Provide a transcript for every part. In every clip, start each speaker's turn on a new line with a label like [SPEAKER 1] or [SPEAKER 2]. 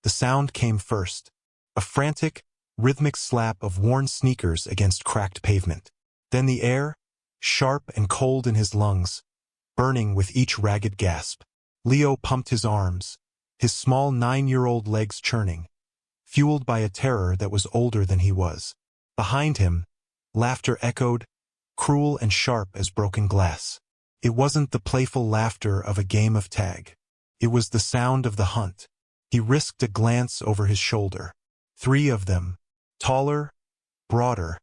[SPEAKER 1] The sound came first. A frantic, rhythmic slap of worn sneakers against cracked pavement. Then the air, sharp and cold in his lungs, burning with each ragged gasp. Leo pumped his arms, his small 9-year-old legs churning, fueled by a terror that was older than he was. Behind him, laughter echoed, cruel and sharp as broken glass. It wasn't the playful laughter of a game of tag. It was the sound of the hunt. He risked a glance over his shoulder. 3 of them, taller, broader,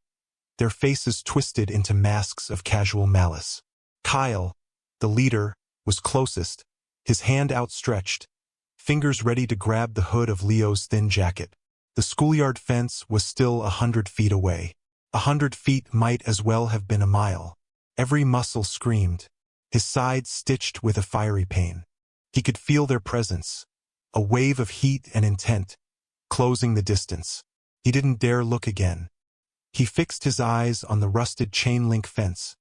[SPEAKER 1] their faces twisted into masks of casual malice. Kyle, the leader, was closest, his hand outstretched, fingers ready to grab the hood of Leo's thin jacket. The schoolyard fence was still 100 feet away. 100 feet might as well have been a mile. Every muscle screamed, his sides stitched with a fiery pain. He could feel their presence, a wave of heat and intent, closing the distance. He didn't dare look again. He fixed his eyes on the rusted chain-link fence,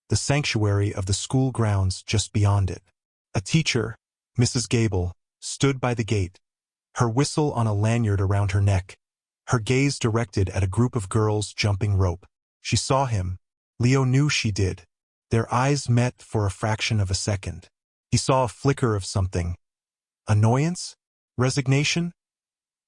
[SPEAKER 1] the sanctuary of the school grounds just beyond it. A teacher, Mrs. Gable, stood by the gate, her whistle on a lanyard around her neck, her gaze directed at a group of girls jumping rope. She saw him. Leo knew she did. Their eyes met for a fraction of a second. He saw a flicker of something. Annoyance? Resignation?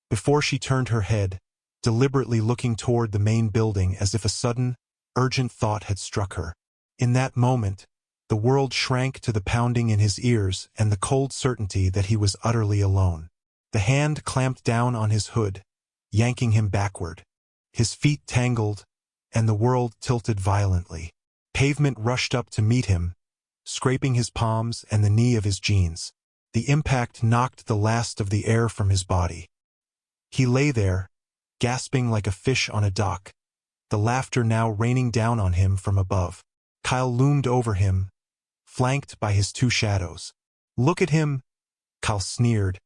[SPEAKER 1] Before she turned her head, deliberately looking toward the main building as if a sudden, urgent thought had struck her. In that moment, the world shrank to the pounding in his ears and the cold certainty that he was utterly alone. The hand clamped down on his hood, yanking him backward. His feet tangled, and the world tilted violently. Pavement rushed up to meet him, scraping his palms and the knee of his jeans. The impact knocked the last of the air from his body. He lay there, gasping like a fish on a dock, the laughter now raining down on him from above. Kyle loomed over him, flanked by his 2 shadows. "Look at him," Kyle sneered,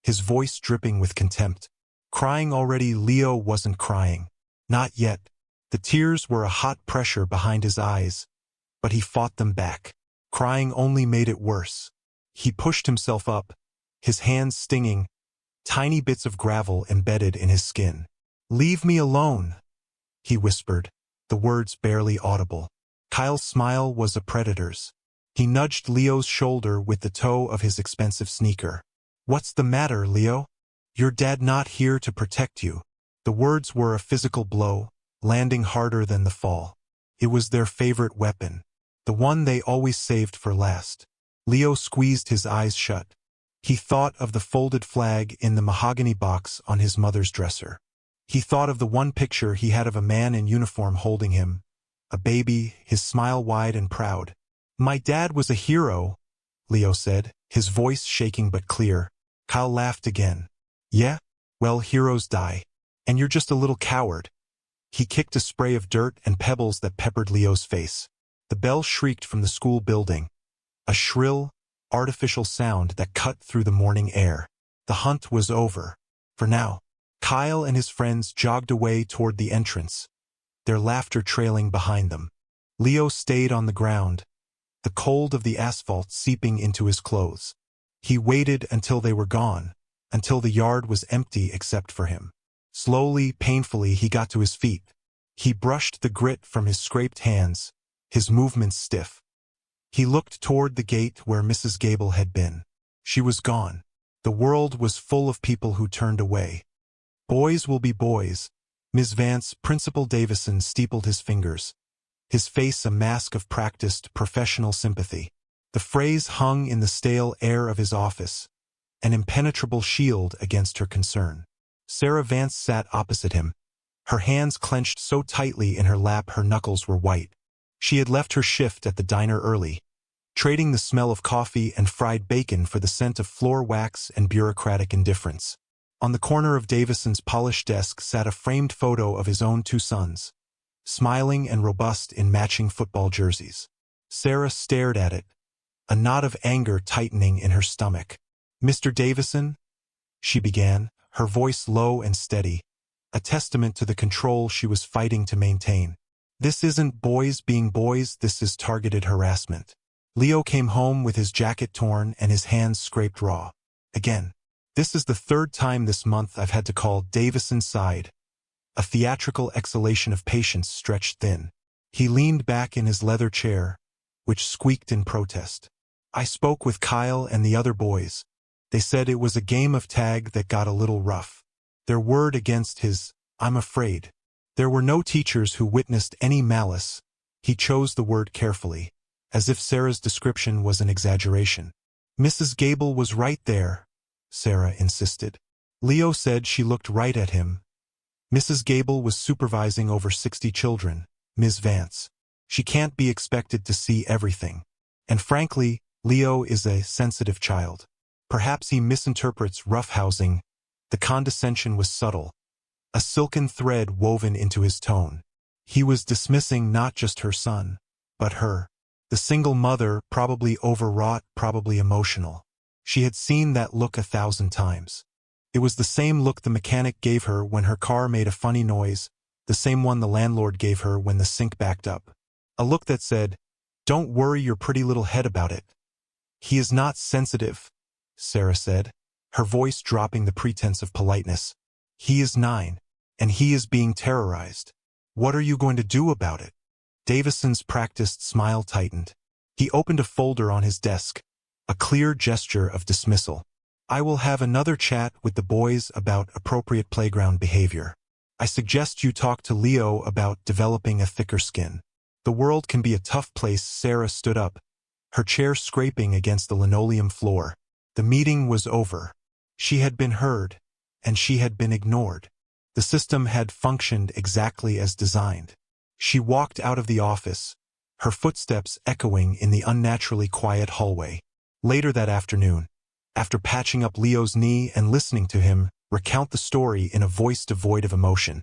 [SPEAKER 1] his voice dripping with contempt. Crying already? Leo wasn't crying. Not yet. The tears were a hot pressure behind his eyes, but he fought them back. Crying only made it worse. He pushed himself up, his hands stinging, tiny bits of gravel embedded in his skin. "Leave me alone," he whispered, the words barely audible. Kyle's smile was a predator's. He nudged Leo's shoulder with the toe of his expensive sneaker. "What's the matter, Leo? Your dad not here to protect you." The words were a physical blow, landing harder than the fall. It was their favorite weapon, the one they always saved for last. Leo squeezed his eyes shut. He thought of the folded flag in the mahogany box on his mother's dresser. He thought of the one picture he had of a man in uniform holding him, a baby, his smile wide and proud. "My dad was a hero," Leo said, his voice shaking but clear. Kyle laughed again. "Yeah? Well, heroes die. And you're just a little coward." He kicked a spray of dirt and pebbles that peppered Leo's face. The bell shrieked from the school building, a shrill, artificial sound that cut through the morning air. The hunt was over. For now. Kyle and his friends jogged away toward the entrance, their laughter trailing behind them. Leo stayed on the ground, the cold of the asphalt seeping into his clothes. He waited until they were gone, until the yard was empty except for him. Slowly, painfully, he got to his feet. He brushed the grit from his scraped hands, his movements stiff. He looked toward the gate where Mrs. Gable had been. She was gone. The world was full of people who turned away. "Boys will be boys." Ms. Vance, Principal Davison, steepled his fingers, his face a mask of practiced, professional sympathy. The phrase hung in the stale air of his office, an impenetrable shield against her concern. Sarah Vance sat opposite him, her hands clenched so tightly in her lap her knuckles were white. She had left her shift at the diner early, trading the smell of coffee and fried bacon for the scent of floor wax and bureaucratic indifference. On the corner of Davison's polished desk sat a framed photo of his own 2 sons, smiling and robust in matching football jerseys. Sarah stared at it, a knot of anger tightening in her stomach. "Mr. Davison," she began, her voice low and steady, a testament to the control she was fighting to maintain. "This isn't boys being boys, this is targeted harassment." Leo came home with his jacket torn and his hands scraped raw. Again. This is the third time this month I've had to call. Davison sighed, a theatrical exhalation of patience stretched thin. He leaned back in his leather chair, which squeaked in protest. I spoke with Kyle and the other boys. They said it was a game of tag that got a little rough. Their word against his, I'm afraid. There were no teachers who witnessed any malice. He chose the word carefully, as if Sarah's description was an exaggeration. Mrs. Gable was right there, Sarah insisted. Leo said she looked right at him. Mrs. Gable was supervising over 60 children, Ms. Vance. She can't be expected to see everything. And frankly, Leo is a sensitive child. Perhaps he misinterprets roughhousing. The condescension was subtle, a silken thread woven into his tone. He was dismissing not just her son, but her. The single mother, probably overwrought, probably emotional. She had seen that look 1,000 times. It was the same look the mechanic gave her when her car made a funny noise, the same one the landlord gave her when the sink backed up. A look that said, "Don't worry your pretty little head about it." "He is not sensitive," Sarah said, her voice dropping the pretense of politeness. "He is 9, and he is being terrorized. What are you going to do about it?" Davison's practiced smile tightened. He opened a folder on his desk, a clear gesture of dismissal. "I will have another chat with the boys about appropriate playground behavior. I suggest you talk to Leo about developing a thicker skin. The world can be a tough place." Sarah stood up, her chair scraping against the linoleum floor. The meeting was over. She had been heard, and she had been ignored. The system had functioned exactly as designed. She walked out of the office, her footsteps echoing in the unnaturally quiet hallway. Later that afternoon, after patching up Leo's knee and listening to him recount the story in a voice devoid of emotion,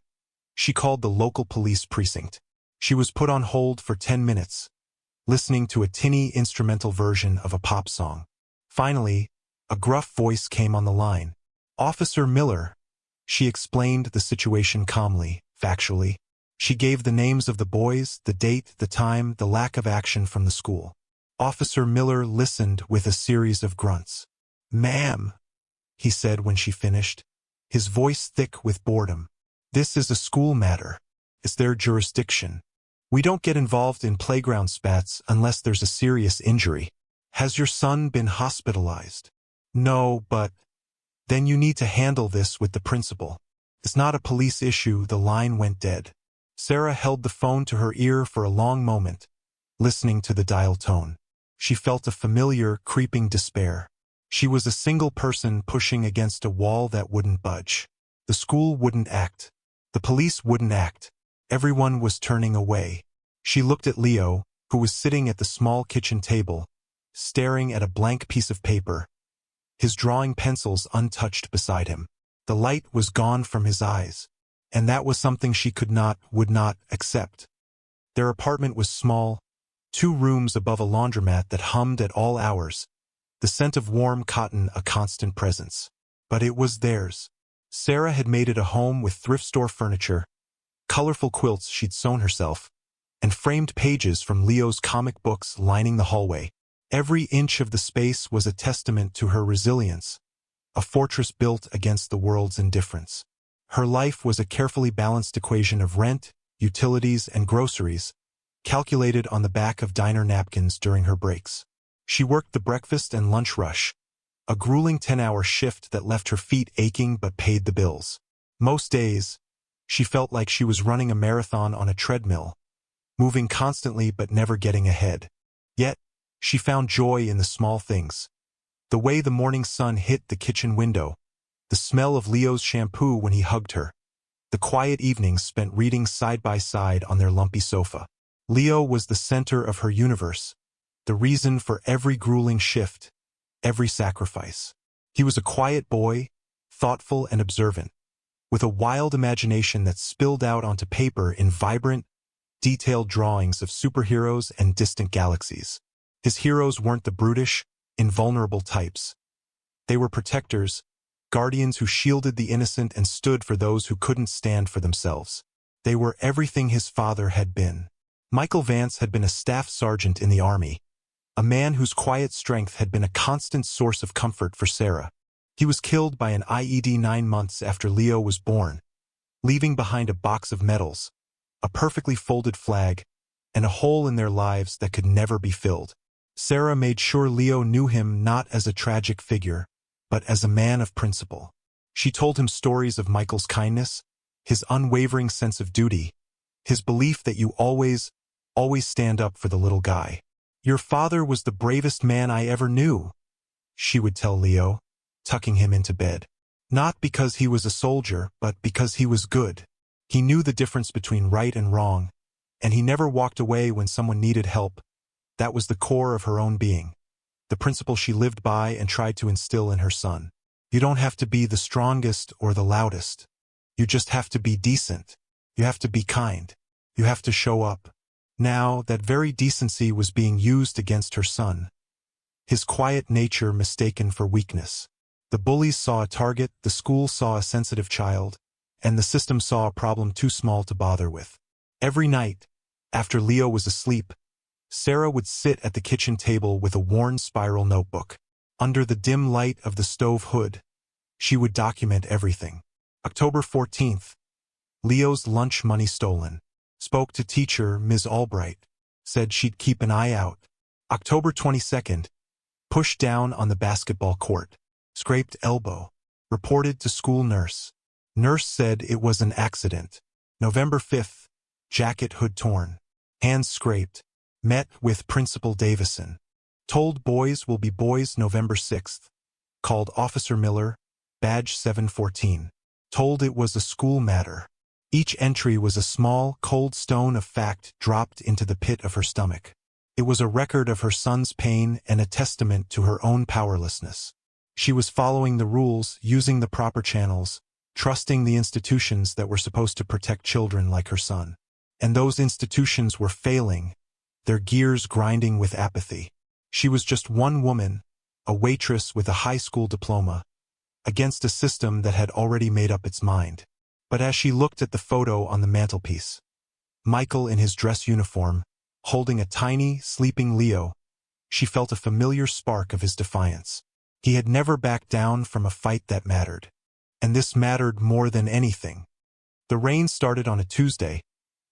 [SPEAKER 1] she called the local police precinct. She was put on hold for 10 minutes, listening to a tinny instrumental version of a pop song. Finally, a gruff voice came on the line. "Officer Miller." She explained the situation calmly, factually. She gave the names of the boys, the date, the time, the lack of action from the school. Officer Miller listened with a series of grunts. "Ma'am," he said when she finished, his voice thick with boredom. "This is a school matter. It's their jurisdiction. We don't get involved in playground spats unless there's a serious injury. Has your son been hospitalized?" "No, but..." "Then you need to handle this with the principal. It's not a police issue." The line went dead. Sarah held the phone to her ear for a long moment, listening to the dial tone. She felt a familiar, creeping despair. She was a single person pushing against a wall that wouldn't budge. The school wouldn't act. The police wouldn't act. Everyone was turning away. She looked at Leo, who was sitting at the small kitchen table, staring at a blank piece of paper, his drawing pencils untouched beside him. The light was gone from his eyes, and that was something she would not accept. Their apartment was small, 2 rooms above a laundromat that hummed at all hours, the scent of warm cotton a constant presence. But it was theirs. Sarah had made it a home with thrift store furniture, colorful quilts she'd sewn herself, and framed pages from Leo's comic books lining the hallway. Every inch of the space was a testament to her resilience, a fortress built against the world's indifference. Her life was a carefully balanced equation of rent, utilities, and groceries, calculated on the back of diner napkins during her breaks. She worked the breakfast and lunch rush, a grueling 10-hour shift that left her feet aching but paid the bills. Most days, she felt like she was running a marathon on a treadmill, moving constantly but never getting ahead. Yet, she found joy in the small things. The way the morning sun hit the kitchen window, the smell of Leo's shampoo when he hugged her, the quiet evenings spent reading side by side on their lumpy sofa. Leo was the center of her universe, the reason for every grueling shift, every sacrifice. He was a quiet boy, thoughtful and observant, with a wild imagination that spilled out onto paper in vibrant, detailed drawings of superheroes and distant galaxies. His heroes weren't the brutish, invulnerable types. They were protectors, guardians who shielded the innocent and stood for those who couldn't stand for themselves. They were everything his father had been. Michael Vance had been a staff sergeant in the Army, a man whose quiet strength had been a constant source of comfort for Sarah. He was killed by an IED 9 months after Leo was born, leaving behind a box of medals, a perfectly folded flag, and a hole in their lives that could never be filled. Sarah made sure Leo knew him not as a tragic figure, but as a man of principle. She told him stories of Michael's kindness, his unwavering sense of duty, his belief that you always stand up for the little guy. "Your father was the bravest man I ever knew," she would tell Leo, tucking him into bed. Not because he was a soldier, but because he was good. He knew the difference between right and wrong, and he never walked away when someone needed help. That was the core of her own being, the principle she lived by and tried to instill in her son. You don't have to be the strongest or the loudest. You just have to be decent. You have to be kind. You have to show up. Now, that very decency was being used against her son, his quiet nature mistaken for weakness. The bullies saw a target, the school saw a sensitive child, and the system saw a problem too small to bother with. Every night, after Leo was asleep, Sarah would sit at the kitchen table with a worn spiral notebook. Under the dim light of the stove hood, she would document everything. October 14th, Leo's lunch money stolen. Spoke to teacher Ms. Albright. Said she'd keep an eye out. October 22nd, pushed down on the basketball court. Scraped elbow. Reported to school nurse. Nurse said it was an accident. November 5th, jacket hood torn. Hands scraped. Met with Principal Davison. Told boys will be boys November 6th. Called Officer Miller, badge 714. Told it was a school matter. Each entry was a small, cold stone of fact dropped into the pit of her stomach. It was a record of her son's pain and a testament to her own powerlessness. She was following the rules, using the proper channels, trusting the institutions that were supposed to protect children like her son. And those institutions were failing, their gears grinding with apathy. She was just one woman, a waitress with a high school diploma, against a system that had already made up its mind. But as she looked at the photo on the mantelpiece, Michael in his dress uniform, holding a tiny, sleeping Leo, she felt a familiar spark of his defiance. He had never backed down from a fight that mattered. And this mattered more than anything. The rain started on a Tuesday,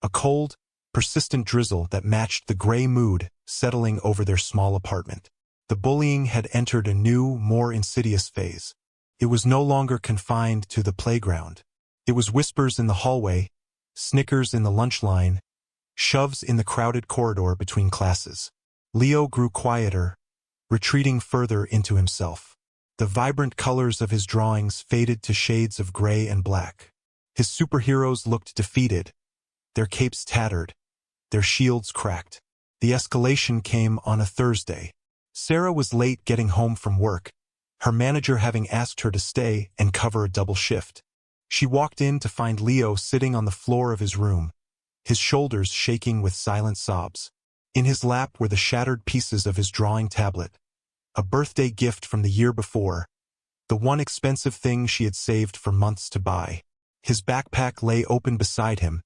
[SPEAKER 1] a cold, persistent drizzle that matched the gray mood settling over their small apartment. The bullying had entered a new, more insidious phase. It was no longer confined to the playground. It was whispers in the hallway, snickers in the lunch line, shoves in the crowded corridor between classes. Leo grew quieter, retreating further into himself. The vibrant colors of his drawings faded to shades of gray and black. His superheroes looked defeated, their capes tattered, their shields cracked. The escalation came on a Thursday. Sarah was late getting home from work, her manager having asked her to stay and cover a double shift. She walked in to find Leo sitting on the floor of his room, his shoulders shaking with silent sobs. In his lap were the shattered pieces of his drawing tablet, a birthday gift from the year before, the one expensive thing she had saved for months to buy. His backpack lay open beside him,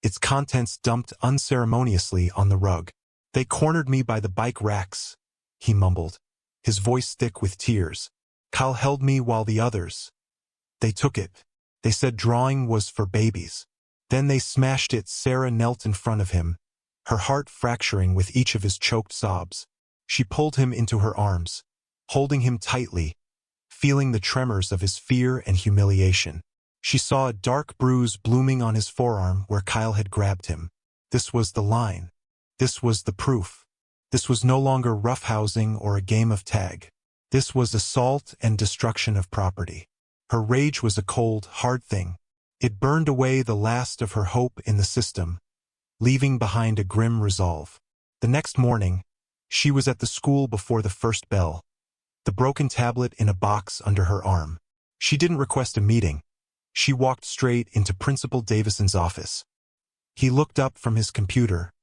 [SPEAKER 1] its contents dumped unceremoniously on the rug. "They cornered me by the bike racks," he mumbled, his voice thick with tears. "Kyle held me while the others. They took it. They said drawing was for babies. Then they smashed it." Sarah knelt in front of him, her heart fracturing with each of his choked sobs. She pulled him into her arms, holding him tightly, feeling the tremors of his fear and humiliation. She saw a dark bruise blooming on his forearm where Kyle had grabbed him. This was the line. This was the proof. This was no longer roughhousing or a game of tag. This was assault and destruction of property. Her rage was a cold, hard thing. It burned away the last of her hope in the system, leaving behind a grim resolve. The next morning, she was at the school before the first bell, the broken tablet in a box under her arm. She didn't request a meeting. She walked straight into Principal Davison's office. He looked up from his computer,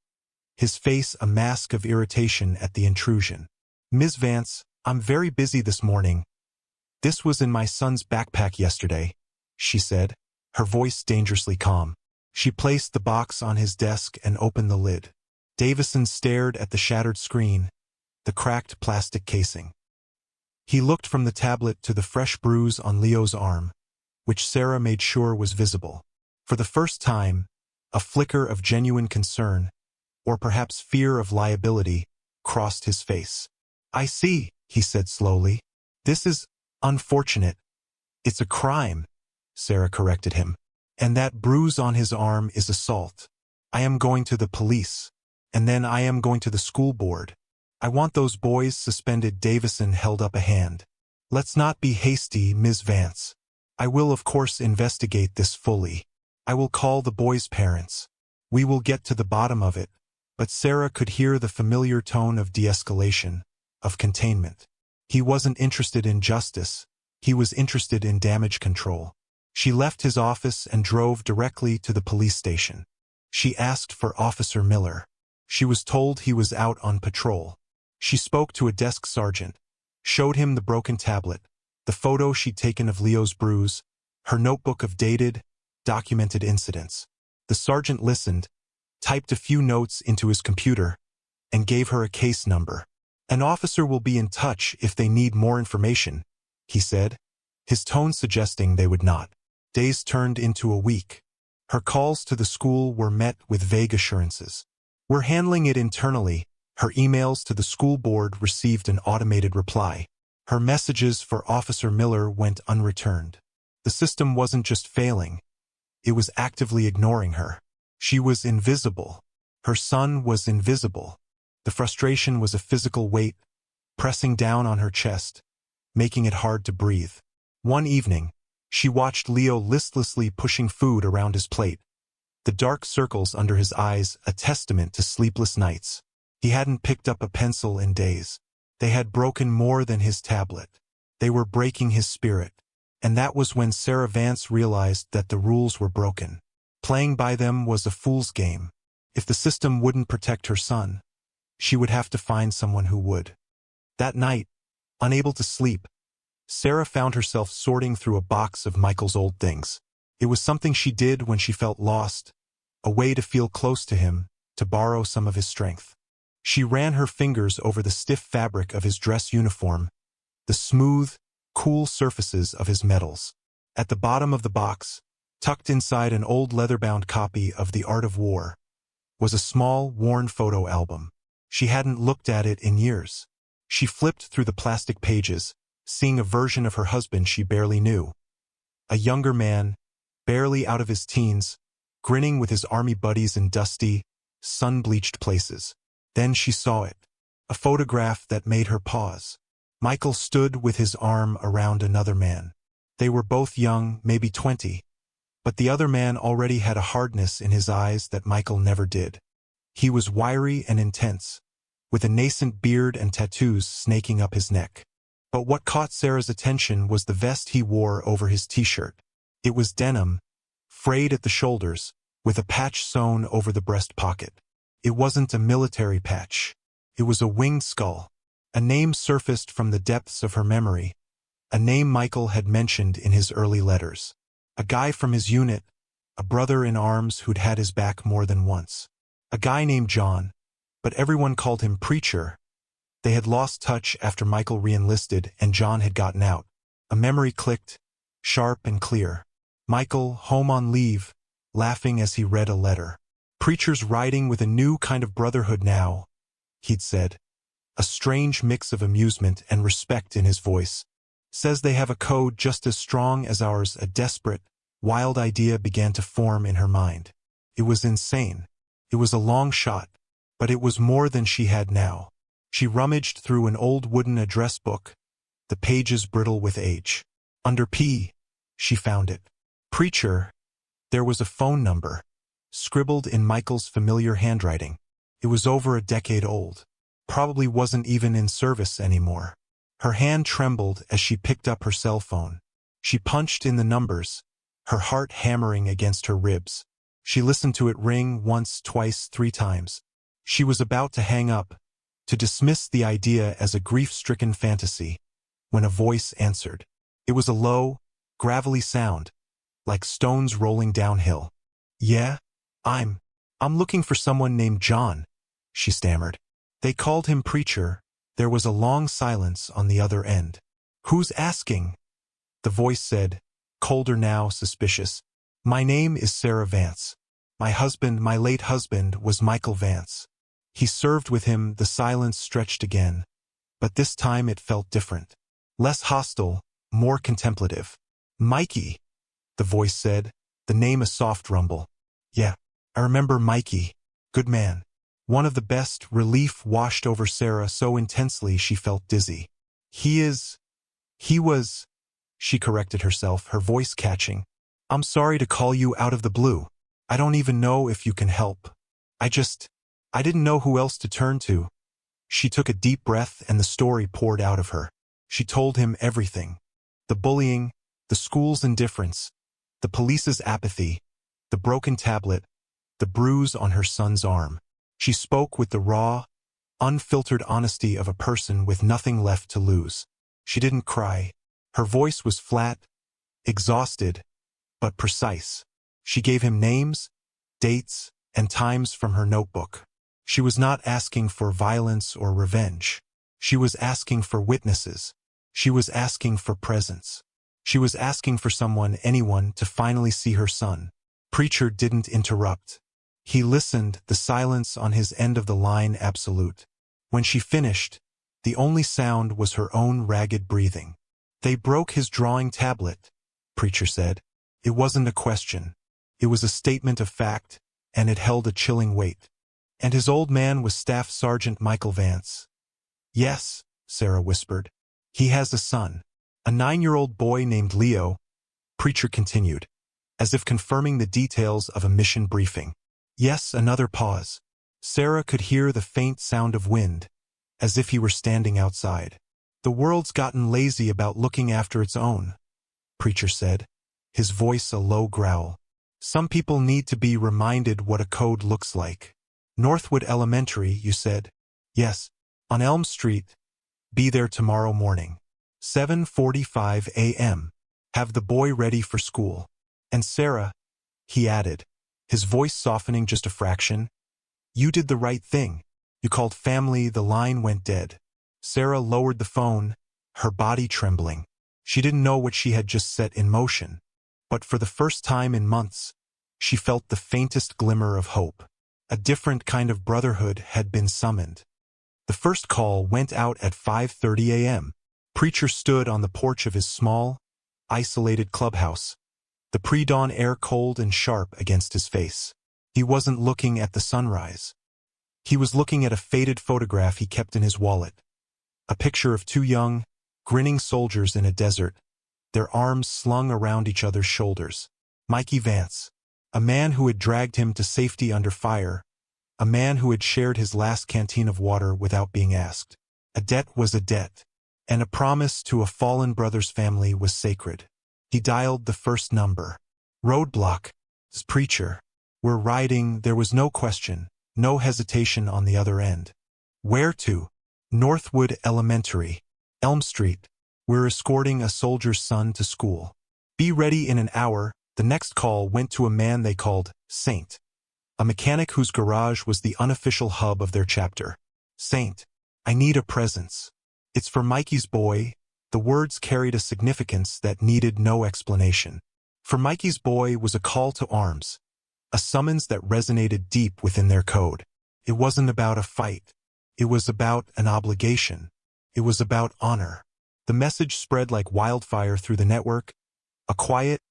[SPEAKER 1] his face a mask of irritation at the intrusion. "Ms. Vance, I'm very busy this morning. This was in my son's backpack yesterday," she said, her voice dangerously calm. She placed the box on his desk and opened the lid. Davison stared at the shattered screen, the cracked plastic casing. He looked from the tablet to the fresh bruise on Leo's arm, which Sarah made sure was visible. For the first time, a flicker of genuine concern, or perhaps fear of liability, crossed his face. "I see," he said slowly. "This is unfortunate. It's a crime," Sarah corrected him. "And that bruise on his arm is assault. I am going to the police. And then I am going to the school board. I want those boys suspended." Davison held up a hand. "Let's not be hasty, Ms. Vance. I will of course investigate this fully. I will call the boys' parents. We will get to the bottom of it." But Sarah could hear the familiar tone of de-escalation, of containment. He wasn't interested in justice. He was interested in damage control. She left his office and drove directly to the police station. She asked for Officer Miller. She was told he was out on patrol. She spoke to a desk sergeant, showed him the broken tablet, the photo she'd taken of Leo's bruise, her notebook of dated, documented incidents. The sergeant listened, typed a few notes into his computer, and gave her a case number. "An officer will be in touch if they need more information," he said, his tone suggesting they would not. Days turned into a week. Her calls to the school were met with vague assurances. "We're handling it internally." Her emails to the school board received an automated reply. Her messages for Officer Miller went unreturned. The system wasn't just failing. It was actively ignoring her. She was invisible. Her son was invisible. The frustration was a physical weight, pressing down on her chest, making it hard to breathe. One evening, she watched Leo listlessly pushing food around his plate, the dark circles under his eyes a testament to sleepless nights. He hadn't picked up a pencil in days. They had broken more than his tablet. They were breaking his spirit. And that was when Sarah Vance realized that the rules were broken. Playing by them was a fool's game. If the system wouldn't protect her son, she would have to find someone who would. That night, unable to sleep, Sarah found herself sorting through a box of Michael's old things. It was something she did when she felt lost, a way to feel close to him, to borrow some of his strength. She ran her fingers over the stiff fabric of his dress uniform, the smooth, cool surfaces of his medals. At the bottom of the box, tucked inside an old leather-bound copy of The Art of War, was a small, worn photo album. She hadn't looked at it in years. She flipped through the plastic pages, seeing a version of her husband she barely knew. A younger man, barely out of his teens, grinning with his army buddies in dusty, sun-bleached places. Then she saw it, a photograph that made her pause. Michael stood with his arm around another man. They were both young, maybe 20, but the other man already had a hardness in his eyes that Michael never did. He was wiry and intense, with a nascent beard and tattoos snaking up his neck. But what caught Sarah's attention was the vest he wore over his t-shirt. It was denim, frayed at the shoulders, with a patch sewn over the breast pocket. It wasn't a military patch. It was a winged skull. A name surfaced from the depths of her memory, a name Michael had mentioned in his early letters. A guy from his unit, a brother in arms who'd had his back more than once. A guy named John, but everyone called him Preacher. They had lost touch after Michael re-enlisted and John had gotten out. A memory clicked, sharp and clear. Michael, home on leave, laughing as he read a letter. "Preacher's riding with a new kind of brotherhood now," he'd said, a strange mix of amusement and respect in his voice. "Says they have a code just as strong as ours." A desperate, wild idea began to form in her mind. It was insane. It was a long shot, but it was more than she had now. She rummaged through an old wooden address book, the pages brittle with age. Under P, she found it. Preacher. There was a phone number, scribbled in Michael's familiar handwriting. It was over a decade old. Probably wasn't even in service anymore. Her hand trembled as she picked up her cell phone. She punched in the numbers, her heart hammering against her ribs. She listened to it ring once, twice, 3 times. She was about to hang up, to dismiss the idea as a grief-stricken fantasy, when a voice answered. It was a low, gravelly sound, like stones rolling downhill. "Yeah, I'm looking for someone named John," she stammered. They called him Preacher. There was a long silence on the other end. "Who's asking?" The voice said, colder now, suspicious. "My name is Sarah Vance. My late husband, was Michael Vance." He served with him. The silence stretched again, but this time it felt different. Less hostile, more contemplative. "Mikey," the voice said, the name a soft rumble. "Yeah, I remember Mikey. Good man. One of the best." Relief washed over Sarah so intensely she felt dizzy. He was, she corrected herself, her voice catching. "I'm sorry to call you out of the blue. I don't even know if you can help. I didn't know who else to turn to." She took a deep breath and the story poured out of her. She told him everything. The bullying, the school's indifference, the police's apathy, the broken tablet, the bruise on her son's arm. She spoke with the raw, unfiltered honesty of a person with nothing left to lose. She didn't cry. Her voice was flat, exhausted, but precise. She gave him names, dates, and times from her notebook. She was not asking for violence or revenge. She was asking for witnesses. She was asking for presence. She was asking for anyone, to finally see her son. Preacher didn't interrupt. He listened, the silence on his end of the line absolute. When she finished, the only sound was her own ragged breathing. "They broke his drawing tablet," Preacher said. It wasn't a question. It was a statement of fact, and it held a chilling weight. "And his old man was Staff Sergeant Michael Vance." "Yes," Sarah whispered. "He has a son. A 9-year-old boy named Leo," Preacher continued, as if confirming the details of a mission briefing. Yes, another pause. Sarah could hear the faint sound of wind, as if he were standing outside. "The world's gotten lazy about looking after its own," Preacher said, his voice a low growl. "Some people need to be reminded what a code looks like." "Northwood Elementary, you said?" "Yes, on Elm Street. Be there tomorrow morning. 7:45 a.m. Have the boy ready for school. And Sarah," he added, his voice softening just a fraction, "you did the right thing. You called family." The line went dead. Sarah lowered the phone, her body trembling. She didn't know what she had just set in motion, but for the first time in months, she felt the faintest glimmer of hope. A different kind of brotherhood had been summoned. The first call went out at 5:30 a.m. Preacher stood on the porch of his small, isolated clubhouse, the pre-dawn air cold and sharp against his face. He wasn't looking at the sunrise. He was looking at a faded photograph he kept in his wallet. A picture of 2 young, grinning soldiers in a desert, their arms slung around each other's shoulders. Mikey Vance, a man who had dragged him to safety under fire, a man who had shared his last canteen of water without being asked. A debt was a debt, and a promise to a fallen brother's family was sacred. He dialed the first number. "Roadblock. Preacher. We're riding." There was no question, no hesitation on the other end. "Where to?" "Northwood Elementary. Elm Street. We're escorting a soldier's son to school. Be ready in an hour." The next call went to a man they called Saint, a mechanic whose garage was the unofficial hub of their chapter. "Saint, I need a presence. It's for Mikey's boy." The words carried a significance that needed no explanation. For Mikey's boy was a call to arms, a summons that resonated deep within their code. It wasn't about a fight. It was about an obligation. It was about honor. The message spread like wildfire through the network, a quiet,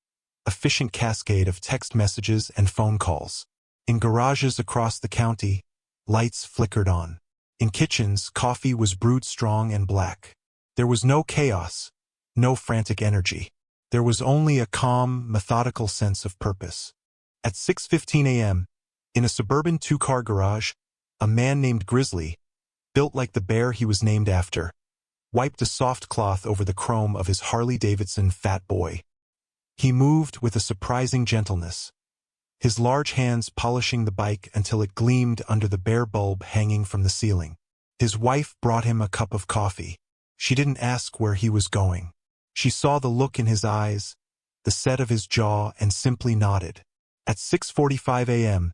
[SPEAKER 1] efficient cascade of text messages and phone calls. In garages across the county, lights flickered on. In kitchens, coffee was brewed strong and black. There was no chaos, no frantic energy. There was only a calm, methodical sense of purpose. At 6:15 a.m., in a suburban 2-car garage, a man named Grizzly, built like the bear he was named after, wiped a soft cloth over the chrome of his Harley-Davidson Fat Boy. He moved with a surprising gentleness, his large hands polishing the bike until it gleamed under the bare bulb hanging from the ceiling. His wife brought him a cup of coffee. She didn't ask where he was going. She saw the look in his eyes, the set of his jaw, and simply nodded. At 6:45 a.m.,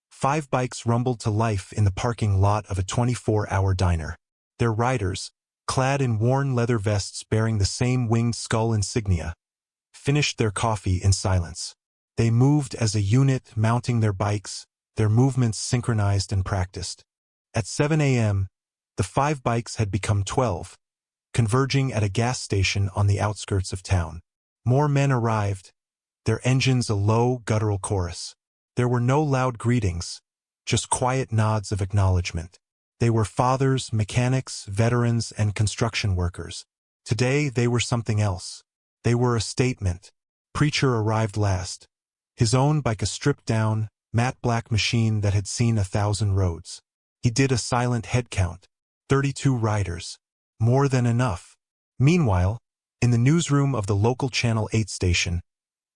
[SPEAKER 1] 5 bikes rumbled to life in the parking lot of a 24-hour diner. Their riders, clad in worn leather vests bearing the same winged skull insignia, finished their coffee in silence. They moved as a unit, mounting their bikes, their movements synchronized and practiced. At 7 a.m., the 5 bikes had become 12, converging at a gas station on the outskirts of town. More men arrived, their engines a low, guttural chorus. There were no loud greetings, just quiet nods of acknowledgement. They were fathers, mechanics, veterans, and construction workers. Today, they were something else. They were a statement. Preacher arrived last. His own bike, a stripped-down, matte black machine that had seen 1,000 roads. He did a silent head count. 32 riders. More than enough. Meanwhile, in the newsroom of the local Channel 8 station,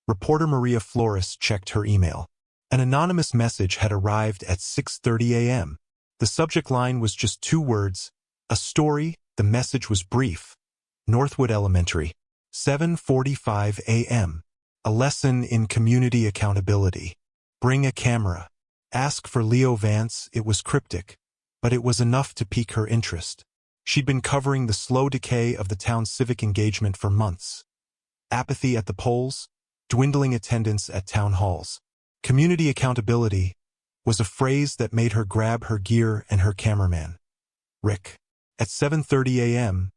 [SPEAKER 1] reporter Maria Flores checked her email. An anonymous message had arrived at 6:30 a.m. The subject line was just 2 words, a story. The message was brief. Northwood Elementary, 7:45 a.m. A lesson in community accountability. Bring a camera. Ask for Leo Vance. It was cryptic, but it was enough to pique her interest. She'd been covering the slow decay of the town's civic engagement for months. Apathy at the polls, dwindling attendance at town halls. Community accountability was a phrase that made her grab her gear and her cameraman, Rick. At 7:30 a.m.,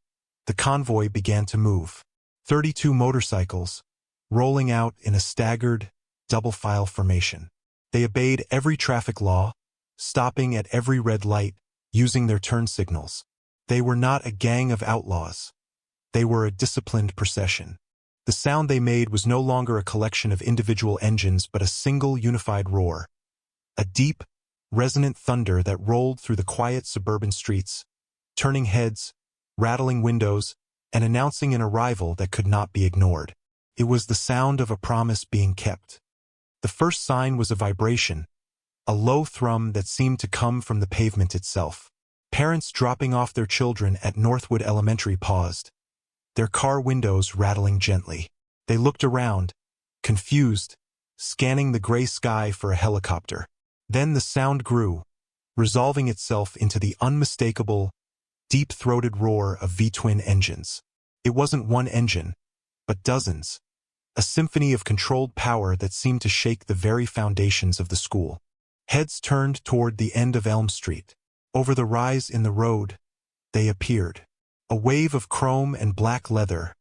[SPEAKER 1] the convoy began to move. 32 motorcycles, rolling out in a staggered, double-file formation. They obeyed every traffic law, stopping at every red light, using their turn signals. They were not a gang of outlaws. They were a disciplined procession. The sound they made was no longer a collection of individual engines but a single unified roar. A deep, resonant thunder that rolled through the quiet suburban streets, turning heads, rattling windows, and announcing an arrival that could not be ignored. It was the sound of a promise being kept. The first sign was a vibration, a low thrum that seemed to come from the pavement itself. Parents dropping off their children at Northwood Elementary paused, their car windows rattling gently. They looked around, confused, scanning the gray sky for a helicopter. Then the sound grew, resolving itself into the unmistakable, deep-throated roar of V-twin engines. It wasn't one engine, but dozens, a symphony of controlled power that seemed to shake the very foundations of the school. Heads turned toward the end of Elm Street. Over the rise in the road, they appeared. A wave of chrome and black leather,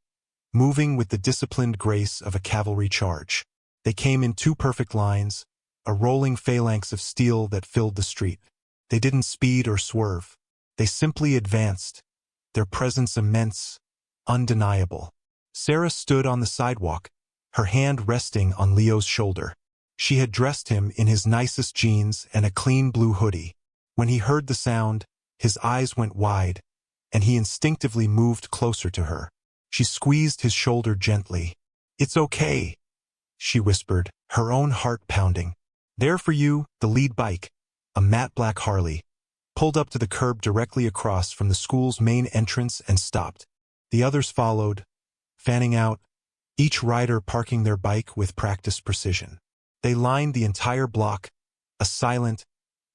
[SPEAKER 1] moving with the disciplined grace of a cavalry charge. They came in 2 perfect lines, a rolling phalanx of steel that filled the street. They didn't speed or swerve. They simply advanced, their presence immense, undeniable. Sarah stood on the sidewalk, her hand resting on Leo's shoulder. She had dressed him in his nicest jeans and a clean blue hoodie. When he heard the sound, his eyes went wide, and he instinctively moved closer to her. She squeezed his shoulder gently. "It's okay," she whispered, her own heart pounding. There for you, the lead bike, a matte black Harley, pulled up to the curb directly across from the school's main entrance and stopped. The others followed, fanning out, each rider parking their bike with practiced precision. They lined the entire block, a silent,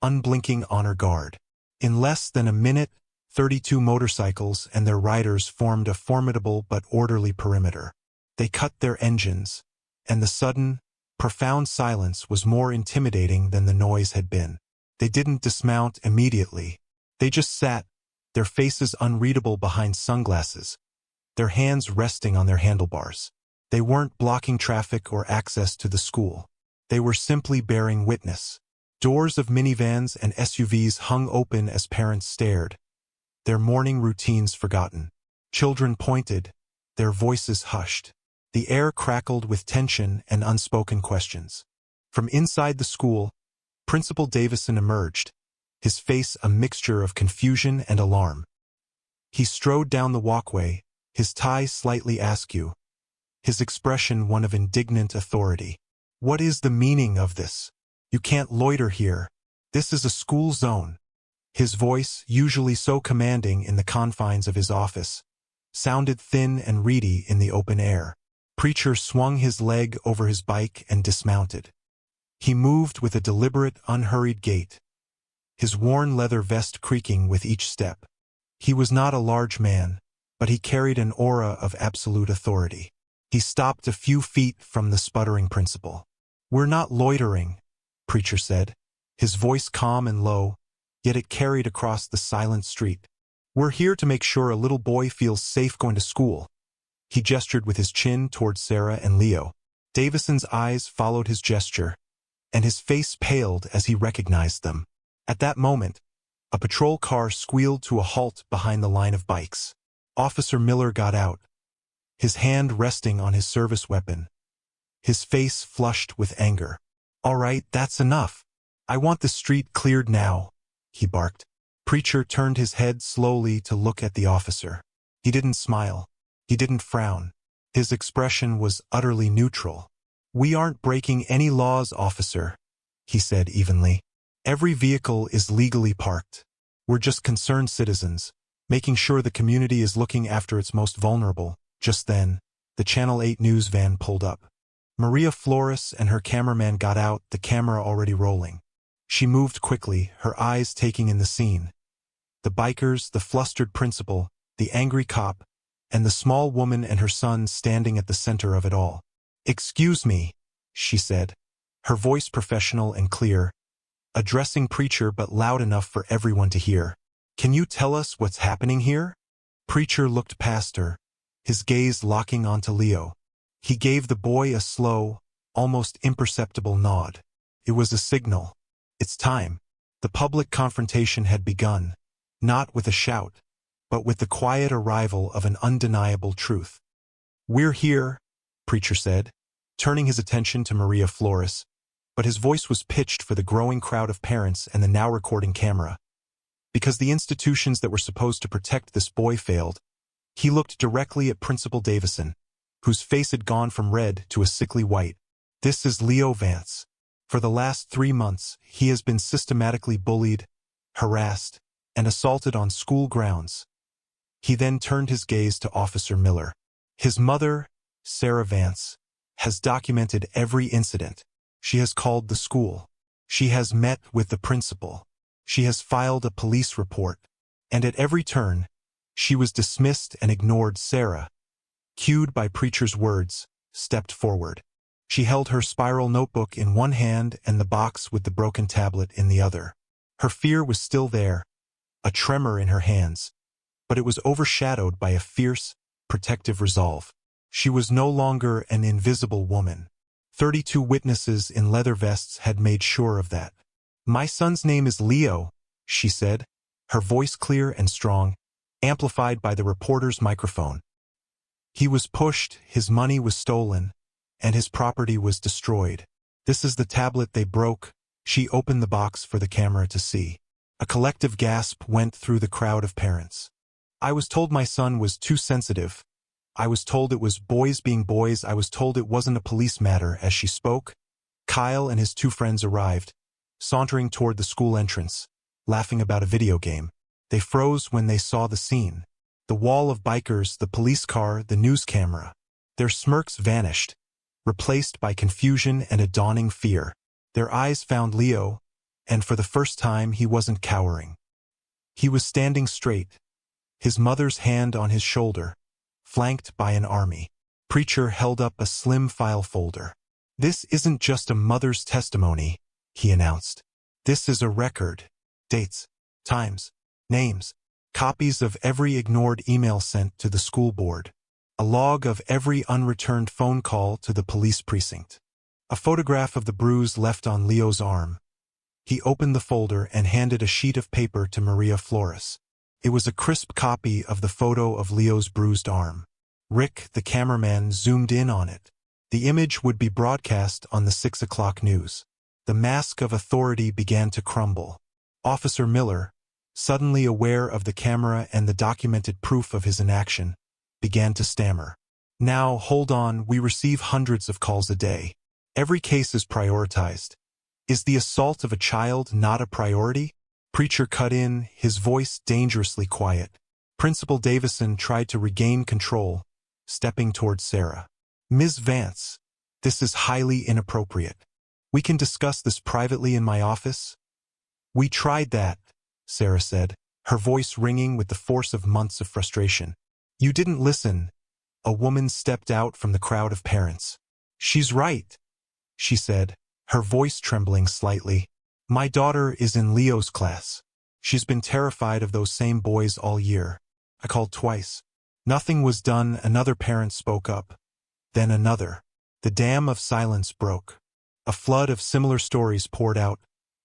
[SPEAKER 1] unblinking honor guard. In less than a minute, 32 motorcycles and their riders formed a formidable but orderly perimeter. They cut their engines, and the sudden, profound silence was more intimidating than the noise had been. They didn't dismount immediately. They just sat, their faces unreadable behind sunglasses, their hands resting on their handlebars. They weren't blocking traffic or access to the school. They were simply bearing witness. Doors of minivans and SUVs hung open as parents stared, their morning routines forgotten. Children pointed, their voices hushed. The air crackled with tension and unspoken questions. From inside the school, Principal Davison emerged, his face a mixture of confusion and alarm. He strode down the walkway, his tie slightly askew, his expression one of indignant authority. "What is the meaning of this? You can't loiter here. This is a school zone." His voice, usually so commanding in the confines of his office, sounded thin and reedy in the open air. Preacher swung his leg over his bike and dismounted. He moved with a deliberate, unhurried gait, his worn leather vest creaking with each step. He was not a large man, but he carried an aura of absolute authority. He stopped a few feet from the sputtering principal. "We're not loitering," Preacher said, his voice calm and low, yet it carried across the silent street. "We're here to make sure a little boy feels safe going to school." He gestured with his chin towards Sarah and Leo. Davison's eyes followed his gesture, and his face paled as he recognized them. At that moment, a patrol car squealed to a halt behind the line of bikes. Officer Miller got out, his hand resting on his service weapon, his face flushed with anger. "All right, that's enough. I want the street cleared now," he barked. Preacher turned his head slowly to look at the officer. He didn't smile. He didn't frown. His expression was utterly neutral. "We aren't breaking any laws, officer," he said evenly. "Every vehicle is legally parked. We're just concerned citizens, making sure the community is looking after its most vulnerable." Just then, the Channel 8 news van pulled up. Maria Flores and her cameraman got out, the camera already rolling. She moved quickly, her eyes taking in the scene. The bikers, the flustered principal, the angry cop, and the small woman and her son standing at the center of it all. "Excuse me," she said, her voice professional and clear, addressing Preacher but loud enough for everyone to hear. "Can you tell us what's happening here?" Preacher looked past her, his gaze locking onto Leo. He gave the boy a slow, almost imperceptible nod. It was a signal. It's time. The public confrontation had begun, not with a shout, but with the quiet arrival of an undeniable truth. "We're here," Preacher said, turning his attention to Maria Flores, but his voice was pitched for the growing crowd of parents and the now recording camera. Because the institutions that were supposed to protect this boy failed, he looked directly at Principal Davison, whose face had gone from red to a sickly white. "This is Leo Vance. For the last 3 months, he has been systematically bullied, harassed, and assaulted on school grounds." He then turned his gaze to Officer Miller. "His mother, Sarah Vance, has documented every incident. She has called the school. She has met with the principal. She has filed a police report. And at every turn, she was dismissed and ignored." Sarah, cued by Preacher's words, stepped forward. She held her spiral notebook in one hand and the box with the broken tablet in the other. Her fear was still there, a tremor in her hands, but it was overshadowed by a fierce, protective resolve. She was no longer an invisible woman. 32 witnesses in leather vests had made sure of that. "My son's name is Leo," she said, her voice clear and strong, amplified by the reporter's microphone. "He was pushed, his money was stolen, and his property was destroyed. This is the tablet they broke." She opened the box for the camera to see. A collective gasp went through the crowd of parents. "I was told my son was too sensitive. I was told it was boys being boys. I was told it wasn't a police matter." As she spoke, Kyle and his 2 friends arrived, sauntering toward the school entrance, laughing about a video game. They froze when they saw the scene. The wall of bikers, the police car, the news camera. Their smirks vanished, replaced by confusion and a dawning fear. Their eyes found Leo, and for the first time he wasn't cowering. He was standing straight, his mother's hand on his shoulder, flanked by an army. Preacher held up a slim file folder. "This isn't just a mother's testimony," he announced. "This is a record. Dates, times, names, copies of every ignored email sent to the school board, a log of every unreturned phone call to the police precinct, a photograph of the bruise left on Leo's arm." He opened the folder and handed a sheet of paper to Maria Flores. It was a crisp copy of the photo of Leo's bruised arm. Rick, the cameraman, zoomed in on it. The image would be broadcast on the 6 o'clock news. The mask of authority began to crumble. Officer Miller, suddenly aware of the camera and the documented proof of his inaction, began to stammer. "Now, hold on, we receive hundreds of calls a day. Every case is prioritized. Is the assault of a child not a priority?" Preacher cut in, his voice dangerously quiet. Principal Davison tried to regain control, stepping toward Sarah. "Ms. Vance, this is highly inappropriate. We can discuss this privately in my office." "We tried that," Sarah said, her voice ringing with the force of months of frustration. "You didn't listen." A woman stepped out from the crowd of parents. "She's right," she said, her voice trembling slightly. "My daughter is in Leo's class. She's been terrified of those same boys all year. I called twice. Nothing was done." Another parent spoke up. Then another. The dam of silence broke. A flood of similar stories poured out,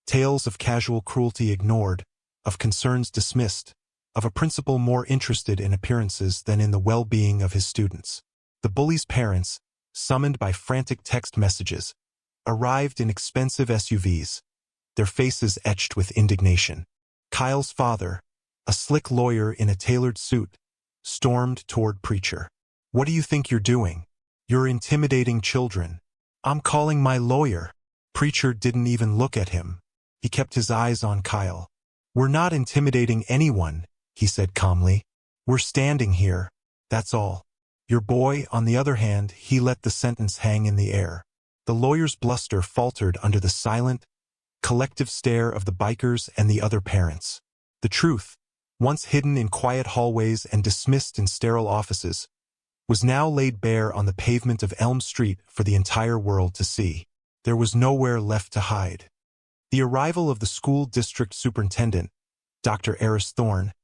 [SPEAKER 1] tales of casual cruelty ignored, of concerns dismissed, of a principal more interested in appearances than in the well-being of his students. The bullies' parents, summoned by frantic text messages, arrived in expensive SUVs, their faces etched with indignation. Kyle's father, a slick lawyer in a tailored suit, stormed toward Preacher. "What do you think you're doing? You're intimidating children." "I'm calling my lawyer." Preacher didn't even look at him. He kept his eyes on Kyle. "We're not intimidating anyone," he said calmly. "We're standing here. That's all." "Your boy," on the other hand, he let the sentence hang in the air. The lawyer's bluster faltered under the silent, collective stare of the bikers and the other parents. The truth, once hidden in quiet hallways and dismissed in sterile offices, was now laid bare on the pavement of Elm Street for the entire world to see. There was nowhere left to hide. The arrival of the school district superintendent, Dr. Eris Thorne,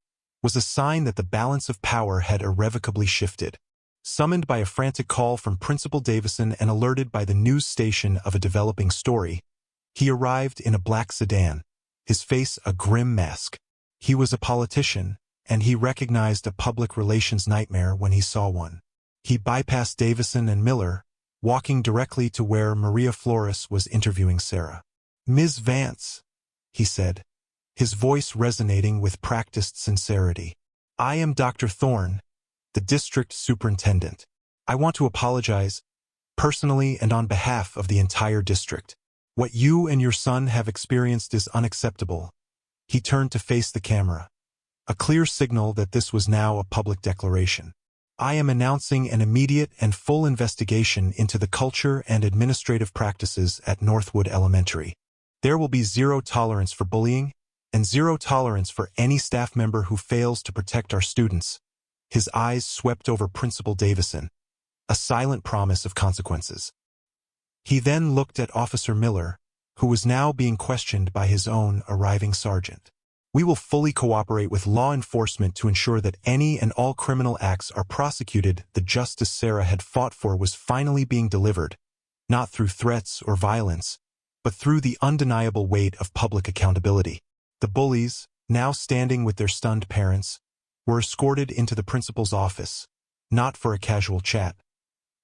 [SPEAKER 1] was a sign that the balance of power had irrevocably shifted. Summoned by a frantic call from Principal Davison and alerted by the news station of a developing story, he arrived in a black sedan, his face a grim mask. He was a politician, and he recognized a public relations nightmare when he saw one. He bypassed Davison and Miller, walking directly to where Maria Flores was interviewing Sarah. "Ms. Vance," he said, his voice resonating with practiced sincerity. "I am Dr. Thorne, the district superintendent. I want to apologize, personally and on behalf of the entire district. What you and your son have experienced is unacceptable." He turned to face the camera, a clear signal that this was now a public declaration. "I am announcing an immediate and full investigation into the culture and administrative practices at Northwood Elementary. There will be zero tolerance for bullying, and zero tolerance for any staff member who fails to protect our students." His eyes swept over Principal Davison, a silent promise of consequences. He then looked at Officer Miller, who was now being questioned by his own arriving sergeant. "We will fully cooperate with law enforcement to ensure that any and all criminal acts are prosecuted." The justice Sarah had fought for was finally being delivered, not through threats or violence, but through the undeniable weight of public accountability. The bullies, now standing with their stunned parents, were escorted into the principal's office, not for a casual chat,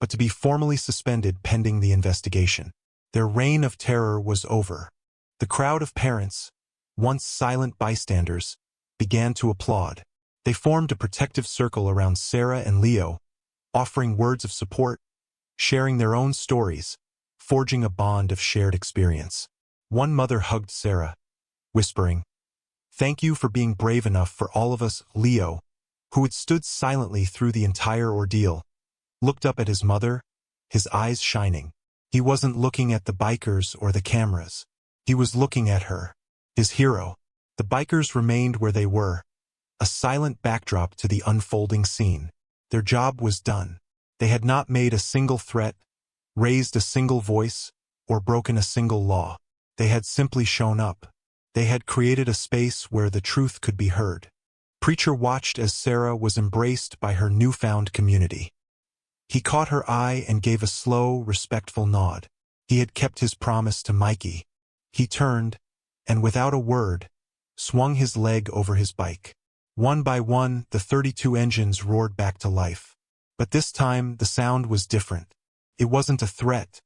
[SPEAKER 1] but to be formally suspended pending the investigation. Their reign of terror was over. The crowd of parents, once silent bystanders, began to applaud. They formed a protective circle around Sarah and Leo, offering words of support, sharing their own stories, forging a bond of shared experience. One mother hugged Sarah, whispering, "Thank you for being brave enough for all of us." Leo, who had stood silently through the entire ordeal, looked up at his mother, his eyes shining. He wasn't looking at the bikers or the cameras. He was looking at her, his hero. The bikers remained where they were, a silent backdrop to the unfolding scene. Their job was done. They had not made a single threat, raised a single voice, or broken a single law. They had simply shown up. They had created a space where the truth could be heard. Preacher watched as Sarah was embraced by her newfound community. He caught her eye and gave a slow, respectful nod. He had kept his promise to Mikey. He turned, and without a word, swung his leg over his bike. One by one, the 32 engines roared back to life. But this time, the sound was different. It wasn't a threat.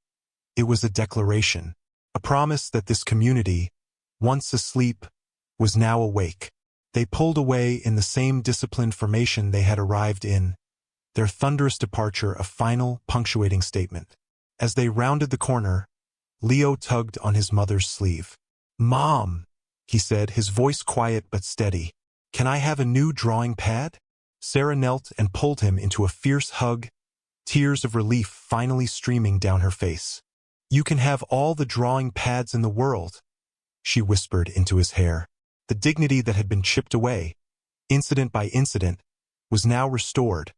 [SPEAKER 1] It was a declaration, a promise that this community, once asleep, was now awake. They pulled away in the same disciplined formation they had arrived in, their thunderous departure a final, punctuating statement. As they rounded the corner, Leo tugged on his mother's sleeve. "Mom," he said, his voice quiet but steady, "can I have a new drawing pad?" Sarah knelt and pulled him into a fierce hug, tears of relief finally streaming down her face. "You can have all the drawing pads in the world," she whispered into his hair. The dignity that had been chipped away, incident by incident, was now restored,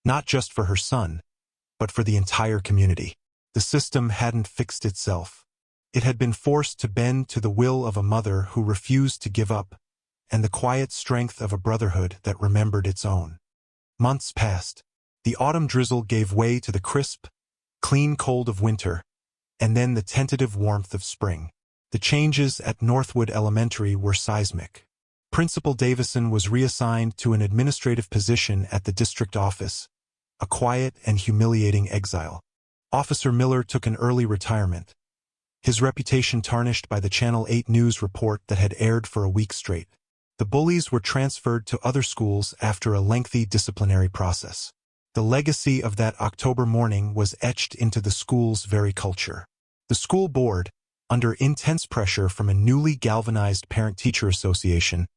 [SPEAKER 1] not just for her son, but for the entire community. The system hadn't fixed itself. It had been forced to bend to the will of a mother who refused to give up, and the quiet strength of a brotherhood that remembered its own. Months passed. The autumn drizzle gave way to the crisp, clean cold of winter, and then the tentative warmth of spring. The changes at Northwood Elementary were seismic. Principal Davison was reassigned to an administrative position at the district office, a quiet and humiliating exile. Officer Miller took an early retirement, his reputation tarnished by the Channel 8 news report that had aired for a week straight. The Bullies were transferred to other schools after a lengthy disciplinary process. The legacy of that October morning was etched into the school's very culture. The school board, under intense pressure from a newly galvanized parent-teacher association,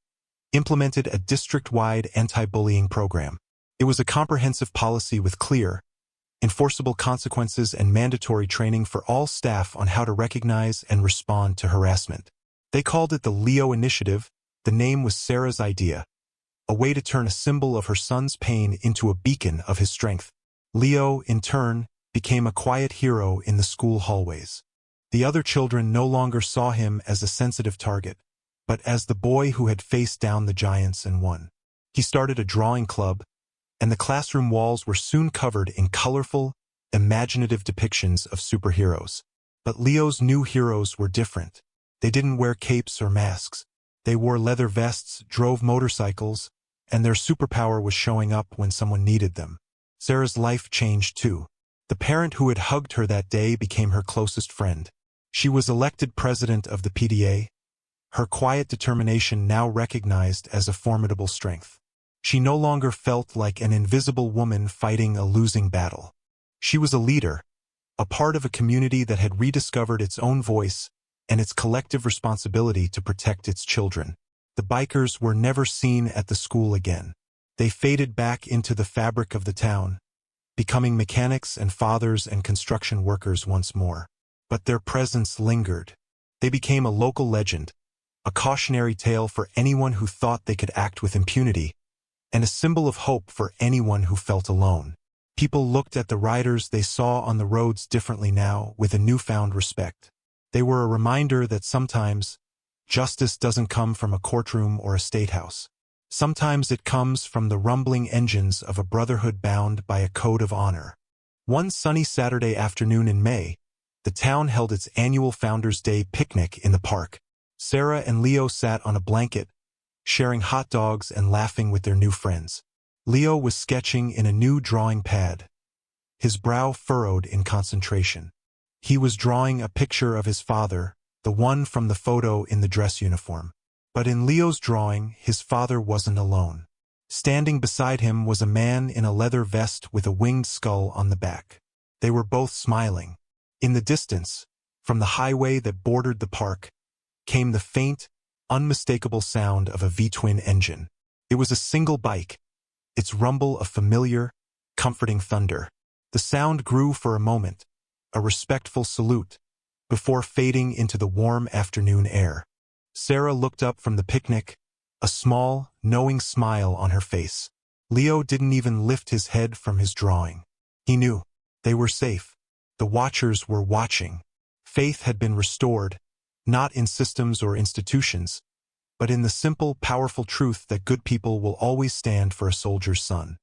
[SPEAKER 1] implemented a district-wide anti-bullying program. It was a comprehensive policy with clear, enforceable consequences and mandatory training for all staff on how to recognize and respond to harassment. They called it the Leo Initiative. The name was Sarah's idea, a way to turn a symbol of her son's pain into a beacon of his strength. Leo, in turn, became a quiet hero in the school hallways. The other children no longer saw him as a sensitive target, but as the boy who had faced down the giants and won. He started a drawing club, and the classroom walls were soon covered in colorful, imaginative depictions of superheroes. But Leo's new heroes were different. They didn't wear capes or masks. They wore leather vests, drove motorcycles, and their superpower was showing up when someone needed them. Sarah's life changed too. The parent who had hugged her that day became her closest friend. She was elected president of the PTA, her quiet determination now recognized as a formidable strength. She no longer felt like an invisible woman fighting a losing battle. She was a leader, a part of a community that had rediscovered its own voice and its collective responsibility to protect its children. The bikers were never seen at the school again. They faded back into the fabric of the town, becoming mechanics and fathers and construction workers once more. But their presence lingered. They became a local legend, a cautionary tale for anyone who thought they could act with impunity, and a symbol of hope for anyone who felt alone. People looked at the riders they saw on the roads differently now, with a newfound respect. They were a reminder that sometimes justice doesn't come from a courtroom or a statehouse. Sometimes it comes from the rumbling engines of a brotherhood bound by a code of honor. One sunny Saturday afternoon in May, the town held its annual Founders' Day picnic in the park. Sarah and Leo sat on a blanket, sharing hot dogs and laughing with their new friends. Leo was sketching in a new drawing pad, his brow furrowed in concentration. He was drawing a picture of his father, the one from the photo in the dress uniform. But in Leo's drawing, his father wasn't alone. Standing beside him was a man in a leather vest with a winged skull on the back. They were both smiling. In the distance, from the highway that bordered the park, came the faint, unmistakable sound of a V-twin engine. It was a single bike, its rumble a familiar, comforting thunder. The sound grew for a moment, a respectful salute, before fading into the warm afternoon air. Sarah looked up from the picnic, a small, knowing smile on her face. Leo didn't even lift his head from his drawing. He knew. They were safe. The watchers were watching. Faith had been restored, not in systems or institutions, but in the simple, powerful truth that good people will always stand for a soldier's son.